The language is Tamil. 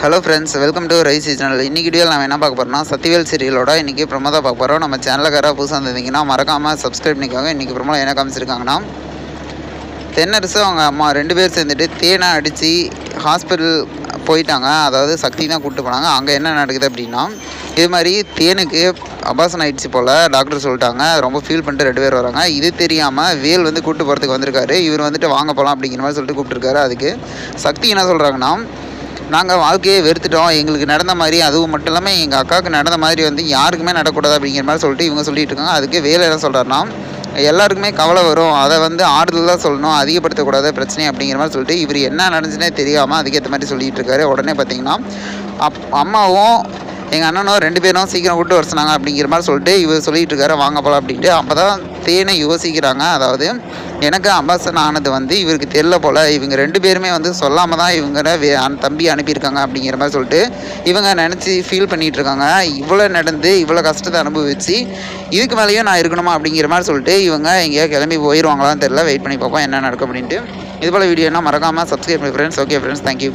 Hello friends, welcome to Raisi channel. இன்றைக்கி வீடியோவில் நம்ம என்ன பார்க்க போகிறோம்னா, சக்திவேல் சீரியலோட இன்றைக்கி ப்ரமோ பார்க்க போகிறோம். நம்ம சேனலுக்கார புதுசாக இருந்தீங்கன்னா மறக்காமல் சப்ஸ்கிரைப் பண்ணிக்கோங்க. இன்றைக்கி ப்ரமோ என்ன காமிச்சிருக்காங்கன்னா, தென்னரசு அவங்க அம்மா 2 பேர் சேர்ந்துட்டு தேனை அடித்து ஹாஸ்பிட்டல் போயிட்டாங்க. அதாவது சக்தி தான் கூப்பிட்டு போனாங்க. அங்கே என்ன நடக்குது அப்படின்னா, இது மாதிரி தேனுக்கு அபாசன் ஆகிடுச்சு போல் டாக்டர் சொல்லிட்டாங்க. ரொம்ப ஃபீல் பண்ணிட்டு 2 பேர் வராங்க. இது தெரியாமல் வேல் வந்து கூப்பிட்டு போகிறதுக்கு வந்திருக்காரு. இவர் வந்துட்டு வாங்க போகலாம் அப்படிங்கிற மாதிரி சொல்லிட்டு கூப்பிட்டுருக்காரு. அதுக்கு சக்தி என்ன சொல்கிறாங்கன்னா, நாங்கள் வாழ்க்கையை வெறுத்துட்டோம். எங்களுக்கு நடந்த மாதிரி, அதுவும் மட்டும் இல்லாமல் எங்கள் அக்காவுக்கு நடந்த மாதிரி வந்து யாருக்குமே நடக்கூடாது அப்படிங்கிற மாதிரி சொல்லிட்டு இவங்க சொல்லிட்டு இருக்காங்க. அதுக்கு வேலை என்ன சொல்கிறாருன்னா, எல்லாருக்குமே கவலை வரும், அதை வந்து ஆறுதலாக சொல்லணும், அதிகப்படுத்தக்கூடாது பிரச்சனை அப்படிங்கிற மாதிரி சொல்லிட்டு இவர் என்ன நடந்துச்சுன்னே தெரியாமல் அதுக்கேற்ற மாதிரி சொல்லிகிட்டு இருக்காரு. உடனே பார்த்தீங்கன்னா அம்மாவும் எங்கள் அண்ணனும் 2 பேரும் சீக்கிரம் கூப்பிட்டு வர சொன்னாங்க அப்படிங்கிற மாதிரி சொல்லிட்டு இவர் சொல்லிகிட்டு இருக்காரு, வாங்க போகலாம் அப்படின்ட்டு. அப்போ தான் தேனை யோசிக்கிறாங்க. அதாவது எனக்கு அம்பாசன் ஆனது வந்து இவருக்கு தெரியல போல், இவங்க 2 பேருமே வந்து சொல்லாமல் தான் இவங்க தம்பி அனுப்பியிருக்காங்க அப்படிங்கிற மாதிரி சொல்லிட்டு இவங்க நினச்சி ஃபீல் பண்ணிகிட்டு இருக்காங்க. இவ்வளோ நடந்து இவ்வளோ கஷ்டத்தை அனுபவிச்சு இதுக்கு மேலேயும் நான் இருக்கணுமா அப்படிங்கிற மாதிரி சொல்லிட்டு இவங்க எங்கேயோ கிளம்பி போயிடுவாங்களான்னு தெரியல. வெயிட் பண்ணி பார்ப்போம் என்ன நடக்கும் அப்படின்ட்டு. இது போல் வீடியோனா மறக்காமல் சப்ஸ்கிரைப் பண்ணி ஃப்ரெண்ட்ஸ். Okay friends, thank you.